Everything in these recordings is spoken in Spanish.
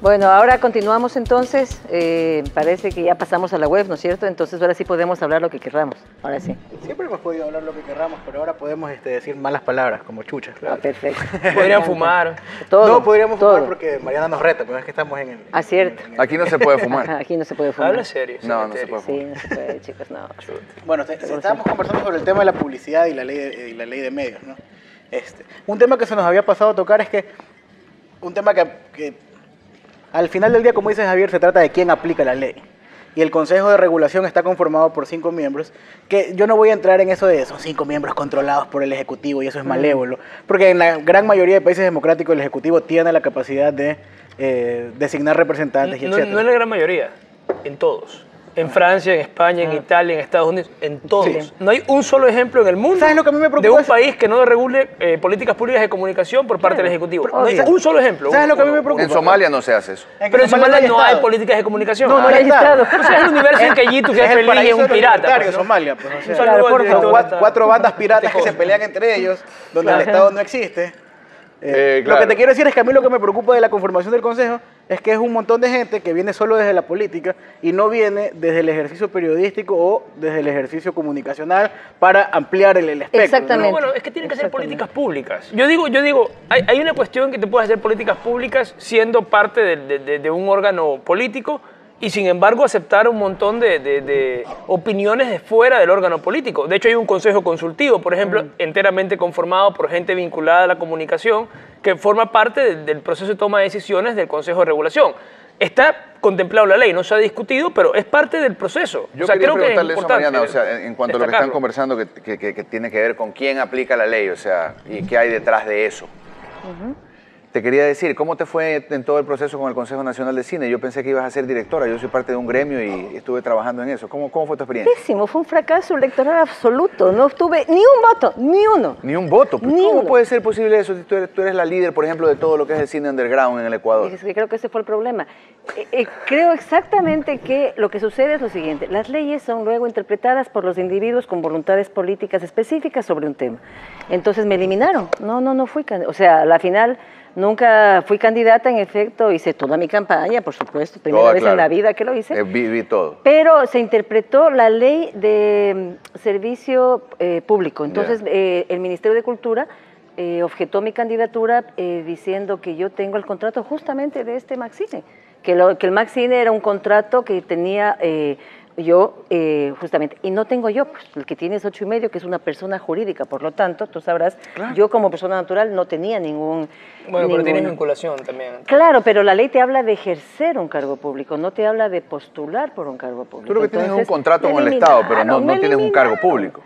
Bueno, ahora continuamos entonces. Parece que ya pasamos a la web, ¿no es cierto? Entonces ahora sí podemos hablar lo que querramos. Ahora sí. Siempre hemos podido hablar lo que queramos, pero ahora podemos decir malas palabras, como chuchas. Ah, perfecto. Podrían fumar. Todo, no podríamos todo. fumar porque Mariana nos reta, pero es que estamos en el... Ah, cierto. Aquí no se puede fumar. Aquí no se puede fumar. Habla serio. No, no se puede fumar. Sí, no se puede, chicos, no. Bueno, estábamos conversando sobre el tema de la publicidad y la ley de medios, ¿no? Un tema que se nos había pasado a tocar es que un tema que al final del día, como dice Javier, se trata de quién aplica la ley. Y el Consejo de Regulación está conformado por 5 miembros, que yo no voy a entrar en eso de son 5 miembros controlados por el Ejecutivo y eso es malévolo, porque en la gran mayoría de países democráticos el Ejecutivo tiene la capacidad de designar representantes y etc. No en la gran mayoría, en todos. En Francia, en España, en Italia, en Estados Unidos, en todos. Sí. No hay un solo ejemplo en el mundo ¿Sabes lo que a mí me preocupa? de un país que no regule políticas públicas de comunicación por parte del Ejecutivo. No hay un solo ejemplo. ¿Sabes lo que a mí me preocupa? En Somalia no se hace eso. Pero en Somalia no hay políticas de comunicación. No hay Estado. O sea, es el universo en que Yitu, que es el feliz, es paraíso un de los pirata. libertarios, Pues, ¿no? Somalia, pues, o sea, Un saludo al por director favor. de esta- cuatro bandas piratas que se pelean entre ellos, donde el Estado no existe. Lo claro. que te quiero decir es que a mí lo que me preocupa de la conformación del Consejo es que es un montón de gente que viene solo desde la política y no viene desde el ejercicio periodístico o desde el ejercicio comunicacional para ampliar el espectro. Exactamente. No, bueno, es que tienen que ser políticas públicas. Yo digo, hay una cuestión que te puedes hacer políticas públicas siendo parte de un órgano político y sin embargo aceptar un montón de opiniones de fuera del órgano político. De hecho hay un consejo consultivo, por ejemplo, enteramente conformado por gente vinculada a la comunicación que forma parte del proceso de toma de decisiones del Consejo de Regulación. Está contemplado en la ley, no se ha discutido, pero es parte del proceso. Yo o sea, quería creo que es preguntarle eso a importante Mariana, o sea, en cuanto a lo que están destacarlo. conversando, que tiene que ver con quién aplica la ley, o sea, y qué hay detrás de eso. Te quería decir, ¿cómo te fue en todo el proceso con el Consejo Nacional de Cine? Yo pensé que ibas a ser directora, yo soy parte de un gremio y estuve trabajando en eso. ¿Cómo fue tu experiencia? Pésimo, fue un fracaso electoral absoluto. No obtuve ni un voto, ni uno. Ni un voto. Pues, Ni ¿cómo uno. puede ser posible eso si tú eres la líder, por ejemplo, de todo lo que es el cine underground en el Ecuador? Es que creo que ese fue el problema. Creo exactamente que lo que sucede es lo siguiente. Las leyes son luego interpretadas por los individuos con voluntades políticas específicas sobre un tema. Entonces me eliminaron. No fui candidata. O sea, a la final nunca fui candidata, en efecto. Hice toda mi campaña, por supuesto. Primera Toda, vez claro. en la vida que lo hice. Vi todo. Pero se interpretó la ley de servicio público. Entonces, el Ministerio de Cultura objetó mi candidatura diciendo que yo tengo el contrato justamente de este Maxine, que el Maxine era un contrato que tenía yo justamente, y no tengo yo, pues, el que tiene es 8,5, que es una persona jurídica, por lo tanto, tú sabrás, yo como persona natural no tenía ningún... Bueno, pero tienes vinculación también. Claro, pero la ley te habla de ejercer un cargo público, no te habla de postular por un cargo público. Tú lo que tienes es un Entonces, contrato me con el Estado, pero no eliminaron, tienes un cargo eliminaron. público.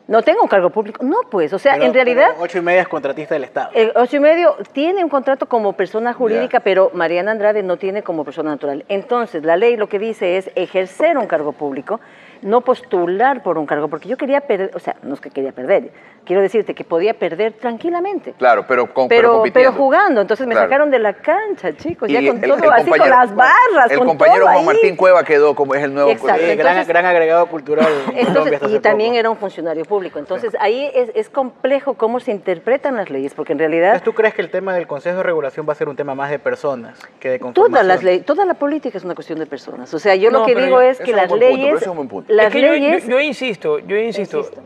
No tengo un cargo público, no pues, o sea, Pero- en realidad... pero 8,5 es contratista del Estado. El 8,5 tiene un contrato como persona jurídica, pero Mariana Andrade no tiene como persona natural. Entonces, la ley lo que dice es ejercer un cargo público, no postular por un cargo, porque yo quería perder, o sea, no es que quería perder, quiero decirte que podía perder tranquilamente. Claro, pero Pero compitiendo. jugando, entonces me Claro. sacaron de la cancha, chicos, Y ya con el todo, así con compañero- las barras, El con compañero todo Juan ahí. Martín Cueva quedó como es el nuevo... Exacto. Entonces- gran agregado cultural en Colombia Entonces, hasta y hace también poco. era un funcionario público. Entonces, ahí es complejo cómo se interpretan las leyes, porque en realidad Entonces, ¿tú crees que el tema del Consejo de Regulación va a ser un tema más de personas que de conformación? todas las leyes, toda la política es una cuestión de personas. O sea, yo No, lo que pero digo es eso que es un las buen punto, pero leyes, eso es un buen punto. las Es que leyes, yo insisto,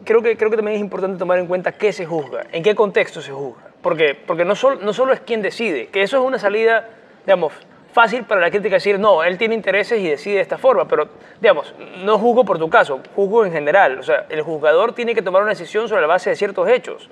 creo que también es importante tomar en cuenta qué se juzga, en qué contexto se juzga. Porque no solo es quien decide, que eso es una salida, digamos, fácil para la crítica decir, no, él tiene intereses y decide de esta forma, pero, digamos, no juzgo por tu caso, juzgo en general. O sea, el juzgador tiene que tomar una decisión sobre la base de ciertos hechos.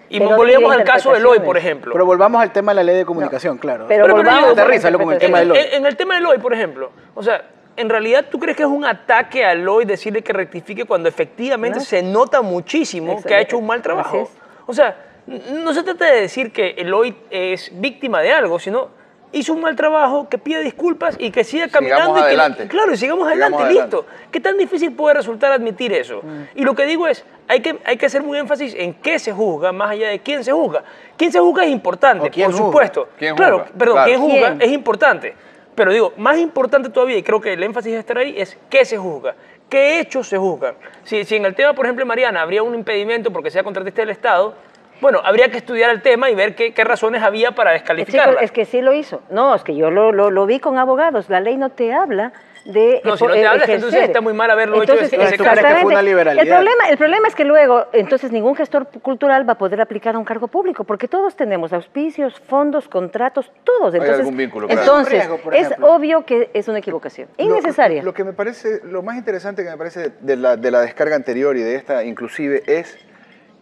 Y Pero volvemos tiene al caso de Eloy, por interpretaciones. ejemplo. Pero volvamos al tema de la ley de comunicación, claro. pero volvamos digo, a la aterrízalo con el tema de interpretación. Eloy. En el tema de Eloy, por ejemplo, o sea, ¿en realidad tú crees que es un ataque a Eloy decirle que rectifique cuando efectivamente No. se nota muchísimo que ha hecho un mal Así trabajo? es. O sea, no se trata de decir que Eloy es víctima de algo, sino hizo un mal trabajo, que pide disculpas y que siga caminando. Sigamos y que, adelante. claro, y sigamos adelante, listo. ¿Qué tan difícil puede resultar admitir eso? Y lo que digo es, hay que hacer muy énfasis en qué se juzga, más allá de quién se juzga. Quién se juzga es importante, O quién por juzga. supuesto. ¿Quién claro, juzga? perdón, Claro. quién juzga ¿Quién? es importante. Pero digo, más importante todavía, y creo que el énfasis de estar ahí, es qué se juzga, qué hechos se juzgan. Si en el tema, por ejemplo, de Mariana, habría un impedimento porque sea contratista del Estado, Bueno, habría que estudiar el tema y ver qué razones había para descalificarla. Es que sí lo hizo. No, es que yo lo vi con abogados. La ley no te habla de no, si no te hablas, entonces está muy mal haberlo hecho ese caso. Que fue una liberalidad. El problema es que luego, entonces ningún gestor cultural va a poder aplicar a un cargo público, porque todos tenemos auspicios, fondos, contratos, todos. Entonces, hay algún vínculo, claro. Entonces, es obvio que es una equivocación, innecesaria. Lo que me parece, lo más interesante que me parece de la descarga anterior y de esta inclusive es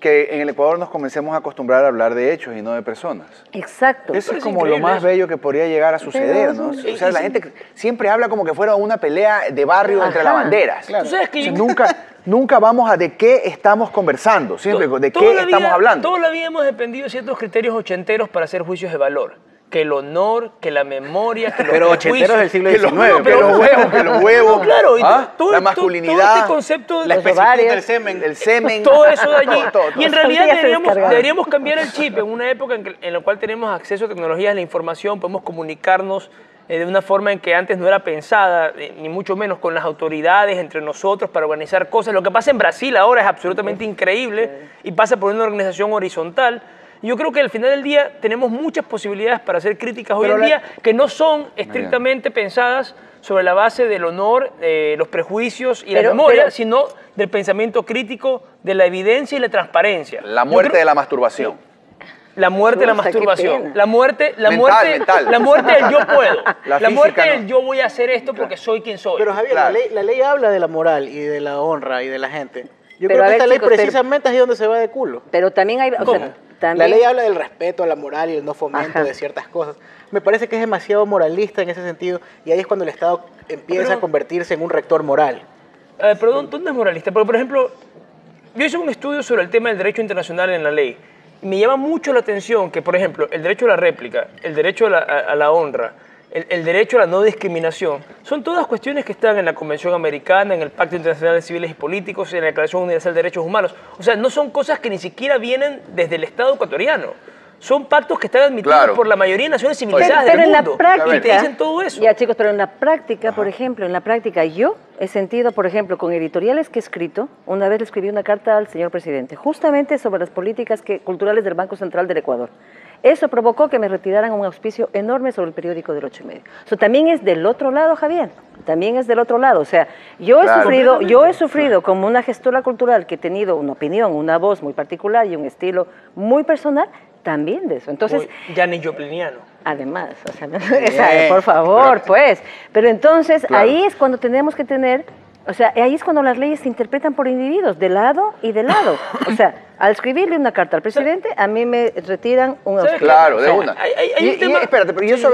que en el Ecuador nos comencemos a acostumbrar a hablar de hechos y no de personas. Exacto. Eso es como lo más bello que podría llegar a suceder, ¿no? O sea, la gente siempre habla como que fuera una pelea de barrio entre lavanderas. Claro. ¿Tú sabes que nunca vamos a de qué estamos conversando, siempre de qué estamos hablando. Toda la vida hemos dependido de ciertos criterios ochenteros para hacer juicios de valor. Que el honor, que la memoria, que los pero ochenteros del siglo XIX. Que los huevos, claro, la masculinidad, todo este concepto, la especificidad del semen. El semen. Todo eso de allí. Y en realidad ya deberíamos cambiar el chip en una época en la cual tenemos acceso a tecnologías de la información, podemos comunicarnos de una forma en que antes no era pensada, ni mucho menos con las autoridades, entre nosotros, para organizar cosas. Lo que pasa en Brasil ahora es absolutamente increíble y pasa por una organización horizontal. Yo creo que al final del día tenemos muchas posibilidades para hacer críticas hoy en día que no son estrictamente pensadas sobre la base del honor, los prejuicios y la memoria, sino del pensamiento crítico, de la evidencia y la transparencia. La muerte de la masturbación. La muerte de la masturbación. La muerte del yo puedo. La muerte del yo voy a hacer esto porque soy quien soy. Pero Javier, la ley habla de la moral y de la honra y de la gente. Yo creo que esta ley precisamente es ahí donde se va de culo. Pero también hay... La ley habla del respeto a la moral y el no fomento de ciertas cosas. Me parece que es demasiado moralista en ese sentido y ahí es cuando el Estado empieza a convertirse en un rector moral. Perdón, ¿dónde es moralista? Pero, por ejemplo, yo hice un estudio sobre el tema del derecho internacional en la ley y me llama mucho la atención que, por ejemplo, el derecho a la réplica, el derecho a la honra, el derecho a la no discriminación, son todas cuestiones que están en la Convención Americana, en el Pacto Internacional de Civiles y Políticos, en la Declaración Universal de Derechos Humanos. O sea, no son cosas que ni siquiera vienen desde el Estado ecuatoriano. Son pactos que están admitidos por la mayoría de naciones civilizadas del mundo. Pero en la práctica, y te dicen todo eso. Ya, chicos, pero en la práctica, por ejemplo, yo he sentido, por ejemplo, con editoriales que he escrito, una vez le escribí una carta al señor presidente, justamente sobre las políticas culturales del Banco Central del Ecuador. Eso provocó que me retiraran un auspicio enorme sobre el periódico del 8:30. Eso también es del otro lado, Javier. También es del otro lado. O sea, yo he sufrido como una gestora cultural que he tenido una opinión, una voz muy particular y un estilo muy personal, también de eso. Entonces, Janis Jopliniano. Además, o sea, por favor, pues. Pero entonces, ahí es cuando tenemos que tener... O sea, ahí es cuando las leyes se interpretan por individuos, de lado y de lado. O sea, al escribirle una carta al presidente, a mí me retiran un auspicio. Claro, de una. Espérate, pero eso a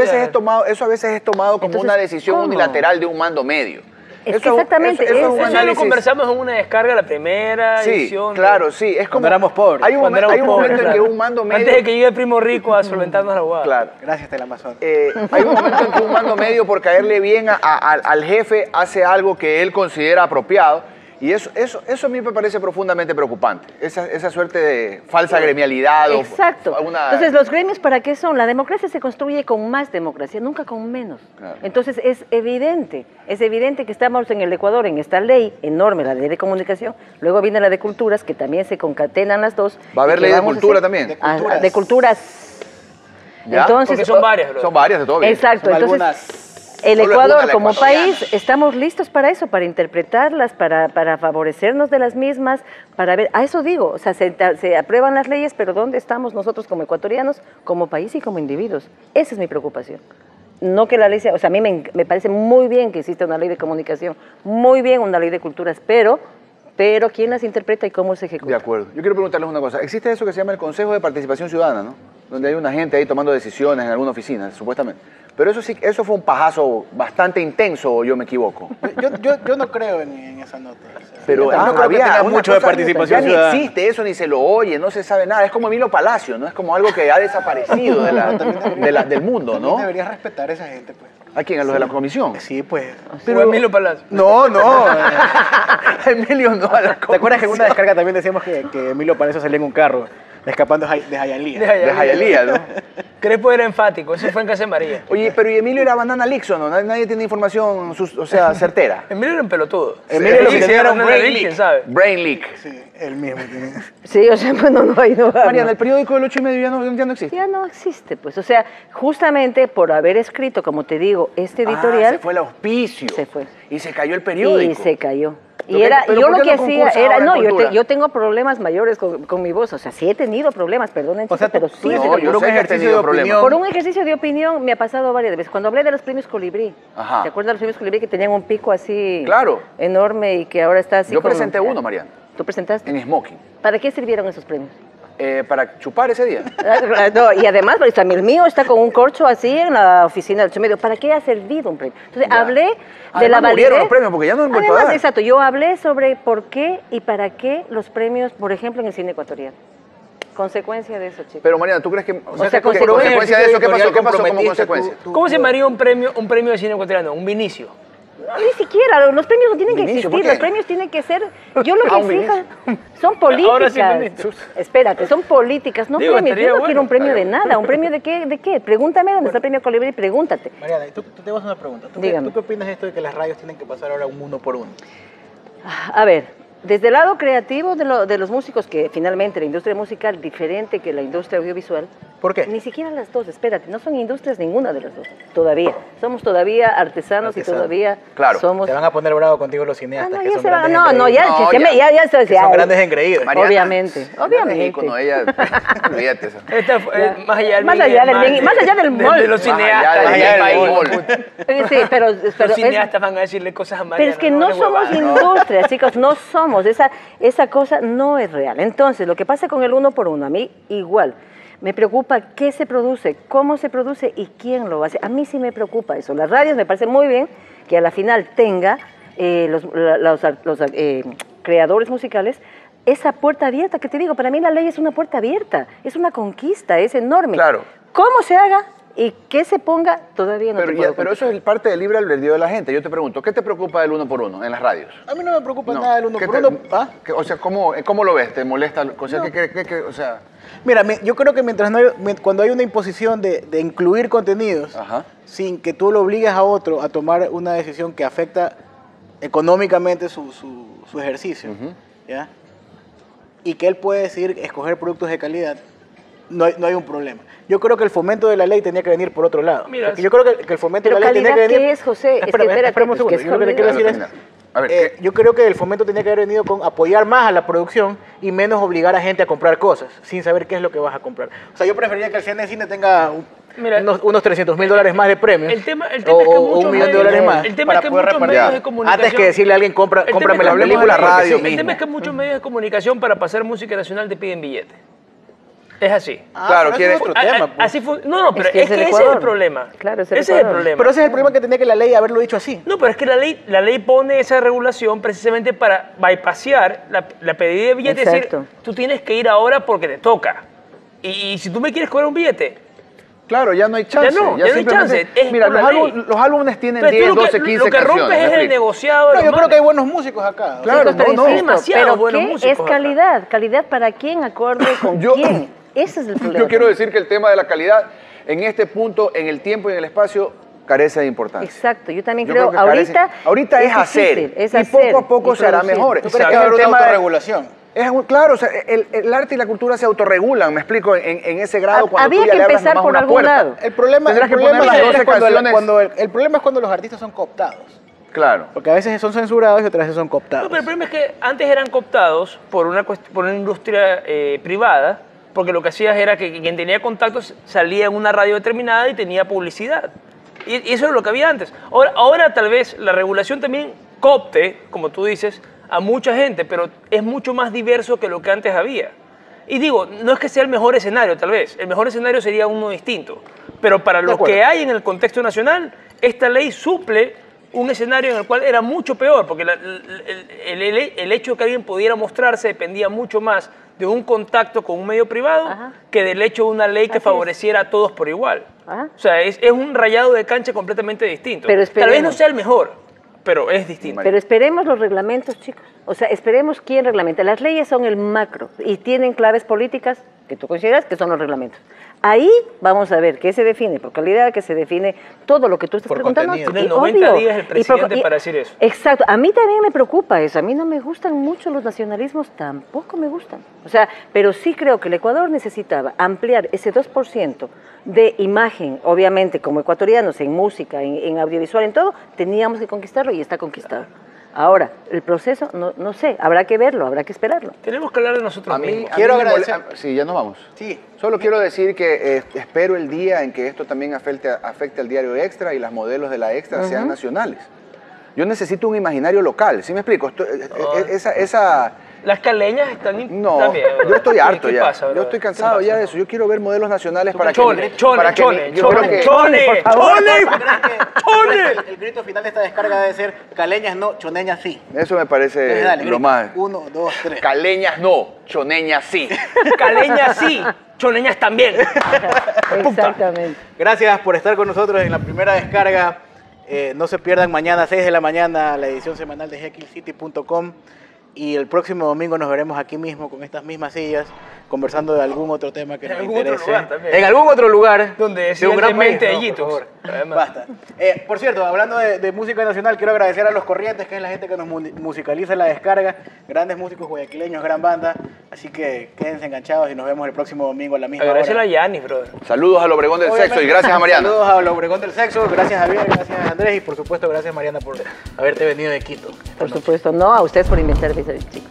veces es tomado como una decisión unilateral de un mando medio. Exactamente. Eso lo conversamos en una descarga, la primera edición. Claro, sí. Es como cuando éramos pobres. Hay un momento en que un mando medio... Antes de que llegue el primo rico a solventarnos la guada. Claro. Gracias, Telamazón. Hay un momento en que un mando medio, por caerle bien al jefe, hace algo que él considera apropiado. Y eso a mí me parece profundamente preocupante. Esa suerte de falsa gremialidad. Exacto. Entonces, ¿los gremios para qué son? La democracia se construye con más democracia, nunca con menos. Claro. Entonces, es evidente que estamos en el Ecuador, en esta ley enorme, la ley de comunicación. Luego viene la de culturas, que también se concatenan las dos. ¿Va a haber ley de cultura también? De culturas. ¿Ya? Entonces, porque son varias. Son varias de todo bien. Exacto. Son entonces, el Ecuador como país, estamos listos para eso, para interpretarlas, para favorecernos de las mismas, para ver, a eso digo, o sea, se aprueban las leyes, pero ¿dónde estamos nosotros como ecuatorianos, como país y como individuos? Esa es mi preocupación. No que la ley sea, o sea, a mí me parece muy bien que exista una ley de comunicación, muy bien una ley de culturas, pero ¿quién las interpreta y cómo se ejecuta? De acuerdo. Yo quiero preguntarles una cosa. Existe eso que se llama el Consejo de Participación Ciudadana, ¿no? Donde hay una gente ahí tomando decisiones en alguna oficina, supuestamente. Pero eso fue un pajazo bastante intenso, ¿o yo me equivoco? Yo no creo en esa nota. O sea, pero no creo que tenga mucho de participación ciudadana. Ya ni existe eso, ni se lo oye, no se sabe nada. Es como Emilio Palacio, ¿no? Es como algo que ha desaparecido del mundo, ¿no? Deberías respetar a esa gente, pues. ¿A quién? ¿A los de la comisión? Sí, pues. Pero Emilio Palacio. No. Emilio no a la comisión. ¿Te acuerdas que en una descarga también decíamos que Emilio Palacio salía en un carro escapando de Hialeah? De Hialeah, ¿no? Crespo era enfático, eso fue en Casa de María. Oye, pero ¿y Emilio era Banana Leaks o no? Nadie tiene información, o sea, certera. Emilio era un pelotudo. Emilio lo que tenía era un Banana brain Leak, leak. ¿sabe? Brain leak. Sí, el mismo. Sí, o sea, pues no va. Mariana, el periódico del 8:30 ya no existe. Ya no existe, pues. O sea, justamente por haber escrito, como te digo, este editorial. Se fue el auspicio. Se fue. Y se cayó el periódico. Y se cayó. Pero Y era, pero yo ¿por lo qué que no hacía concursa era, ahora en no, cultura? yo tengo problemas mayores con mi voz, o sea, sí he tenido problemas, perdonen, O sea, chicos, pero tú sí. dices No, que yo por un sé que has ejercicio tenido de problemas. opinión. Por un ejercicio de opinión me ha pasado varias veces. Cuando hablé de los premios Colibrí, Ajá. ¿te acuerdas de los premios Colibrí que tenían un pico así Claro. enorme y que ahora está así Yo como- presenté uno, Mariana, ¿Tú presentaste? en smoking. ¿Para qué sirvieron esos premios? Para chupar ese día. No, y además, pues, también el mío está con un corcho así en la oficina del medio. ¿Para qué ha servido un premio? Entonces, Ya. hablé de Además, la validez. murieron los premios porque ya no han vuelto a Además, dar. exacto, yo hablé sobre por qué y para qué los premios, por ejemplo, en el cine ecuatoriano. Consecuencia de eso, chicos. Pero Mariana, ¿tú crees que... sea, ¿qué consecuencia consecuencia de eso? ¿Qué pasó como comprometiste consecuencia? ¿Cómo se llamaría un premio de cine ecuatoriano? Un vinicio. No, ni siquiera, los premios no tienen que Vinicio, ¿por existir, qué? los premios tienen que ser, yo lo que un exijo, Vinicio. son políticas. Ahora sí, Vinicio. Espérate, son políticas, no Digo, premios. estaría Yo no bueno. quiero un premio de nada, ¿un premio de qué? ¿De qué? Pregúntame dónde está el premio Colibrí, pregúntate. Mariana, tú te vas a una pregunta. Dígame. ¿Tú qué opinas de esto de que las radios tienen que pasar ahora un 1 por 1? A ver, desde el lado creativo de los músicos, que finalmente la industria musical diferente que la industria audiovisual, ¿Por qué? ni siquiera las dos, espérate, no son industrias ninguna de las dos, todavía. Somos todavía artesanos y todavía Claro. somos... Se van a poner bravos contigo los cineastas. no, que ya ya son se van, grandes no, engreídos. ya, No, que se ya. me- ya se Que son grandes engreídos. Mariana, Obviamente, ya obviamente. de México, no, ella... Olvídate eso. Esta fue, más allá del Más bien y allá del del mal bien y- más allá del de mal. los Más cineastas allá del del país. mal. Sí, pero Los cineastas van a decirle cosas a Mariana. Pero es que no le somos huevadas. industria, chicos, no somos. Esa cosa no es real. Entonces, lo que pasa con el 1 por 1, a mí igual. Me preocupa qué se produce, cómo se produce y quién lo hace. A mí sí me preocupa eso. Las radios me parece muy bien que a la final tenga los creadores musicales esa puerta abierta, que te digo, para mí la ley es una puerta abierta, es una conquista, es enorme. Claro. ¿Cómo se haga y qué se ponga? Todavía no te puedo Pero eso es parte del libre albedrío de la gente. Yo te pregunto, ¿qué te preocupa del 1 por 1 en las radios? A mí no me preocupa No. nada el 1 ¿Qué por te- 1. ¿Ah? O sea, ¿cómo lo ves? ¿Te molesta? O sea, No. o sea... Mira, yo creo que mientras no hay, cuando hay una imposición de incluir contenidos Ajá. sin que tú lo obligues a otro a tomar una decisión que afecta económicamente su ejercicio, Ujú. ¿ya? Y que él puede decidir escoger productos de calidad, no hay un problema. Yo creo que el fomento de la ley tenía que venir por otro lado. Mira, Porque yo creo que el fomento Pero de la ley tenía que calidad, venir... ¿qué es, José? Es que Espérame, espérate, espérame un es segundo. que es Yo lo que te quiero decir calidad. es... A ver, ¿qué? yo creo que el fomento tenía que haber venido con apoyar más a la producción y menos obligar a gente a comprar cosas sin saber qué es lo que vas a comprar. O sea, yo preferiría que el cine tenga Mira, unos $300,000 más de premios el tema es que o muchos $1 millón medios- más el tema para es que poder muchos repartir. medios de comunicación- Antes que decirle a alguien, El tema es cómprame que la hablemos película de la radio radio El mismo. tema es que muchos medios de comunicación para pasar música nacional te piden billete. Es así. Claro, pero quiere- ese es otro tema. Pues. Así fue. No, pero Es que es que es el ese es el Ecuador. problema. Claro, es ese el es el Ecuador. problema. Pero ese es el problema que tenía que la ley haberlo dicho así. No, pero es que la ley pone esa regulación precisamente para bypassear la pedida de billete. Es Exacto. decir, tú tienes que ir ahora porque te toca. Y si tú me quieres cobrar un billete, Claro, ya no hay chance. Ya no hay simplemente- chance, es Mira, por la ley. los álbumes tienen entonces 10, tú lo 12, que, 15 lo que canciones. rompes ¿me es el explico? negociado. de No, los yo creo que manes. hay buenos músicos acá. Claro, Chicos, pero no, no. insisto, Demasiado ¿pero buenos qué músicos es acá. calidad? ¿Calidad para quién? ¿Acorde con Yo- quién? Ese es el problema. Yo quiero decir que el tema de la calidad, en este punto, en el tiempo y en el espacio, carece de importancia. Exacto, yo también Yo creo, que carece- ahorita es hacer, difícil, es y hacer poco a poco y se hará producir. mejor. ¿Tú crees que Exacto. va a haber El una tema de- autorregulación? Claro, o sea, el arte y la cultura se autorregulan, me explico, en ese grado cuando Había tú ya que le abras empezar nomás por una algún puerta. lado. El problema Tendrás que es poner las 12 canciones. el problema es cuando los artistas son cooptados. Claro. Porque a veces son censurados y otras veces son cooptados. No, pero el problema es que antes eran cooptados por una industria privada, porque lo que hacías era que quien tenía contactos salía en una radio determinada y tenía publicidad. Y eso es lo que había antes. Ahora tal vez la regulación también coopte, como tú dices, a mucha gente, pero es mucho más diverso que lo que antes había. Y digo, no es que sea el mejor escenario, tal vez. El mejor escenario sería uno distinto. Pero para lo acuerdo. que hay en el contexto nacional, esta ley suple un escenario en el cual era mucho peor, porque el hecho de que alguien pudiera mostrarse dependía mucho más de un contacto con un medio privado Ajá. que del hecho de una ley que Así es. favoreciera a todos por igual. Ajá. O sea, es un rayado de cancha completamente distinto. Pero Tal vez no esperemos. sea el mejor, pero es distinto. Pero esperemos los reglamentos, chicos. O sea, esperemos quién reglamenta. Las leyes son el macro y tienen claves políticas que tú consideras que son los reglamentos. Ahí vamos a ver qué se define, por calidad, que se define todo lo que tú estás por preguntando. Contenido. Tiene 90 días el presidente para decir eso. Exacto. A mí también me preocupa eso. A mí no me gustan mucho los nacionalismos, tampoco me gustan. O sea, pero sí creo que el Ecuador necesitaba ampliar ese 2% de imagen, obviamente, como ecuatorianos, en música, en audiovisual, en todo, teníamos que conquistarlo y está conquistado. Ahora, el proceso, no sé, habrá que verlo, habrá que esperarlo. Tenemos que hablar de nosotros mismos. Quiero agradecer. Sí, ya nos vamos. Sí. Solo quiero decir que espero el día en que esto también afecte al diario Extra y las modelos de la Extra sean nacionales. Yo necesito un imaginario local, ¿sí me explico? Las caleñas están No, también. yo estoy harto ¿Qué ya. pasa, Yo estoy cansado ya de eso. Yo quiero ver modelos nacionales para Chone, que... chone, El grito final de esta descarga debe ser caleñas no, choneñas sí. Eso me parece Entonces, dale, lo grita. más... 1, 2, 3. Caleñas no, choneñas sí. Caleñas sí, choneñas también. Exactamente. Gracias por estar con nosotros en la primera descarga. No se pierdan mañana, 6 de la mañana, la edición semanal de jequilcity.com. Y el próximo domingo nos veremos aquí mismo, con estas mismas sillas, conversando de algún otro tema que nos interese. En algún otro lugar. Donde de un gran país, de por favor. Basta. Por cierto, hablando de música nacional, quiero agradecer a Los Corrientes, que es la gente que nos musicaliza la descarga. Grandes músicos guayaquileños, gran banda. Así que quédense enganchados y nos vemos el próximo domingo a la misma Agradecer hora. a Yanis, brother. Saludos al Obregón del Sexo y gracias a Mariana. Saludos al Obregón del Sexo, gracias Javier, gracias Andrés y por supuesto gracias Mariana por haberte venido de Quito. Por supuesto, no, a ustedes por inventar, chicos.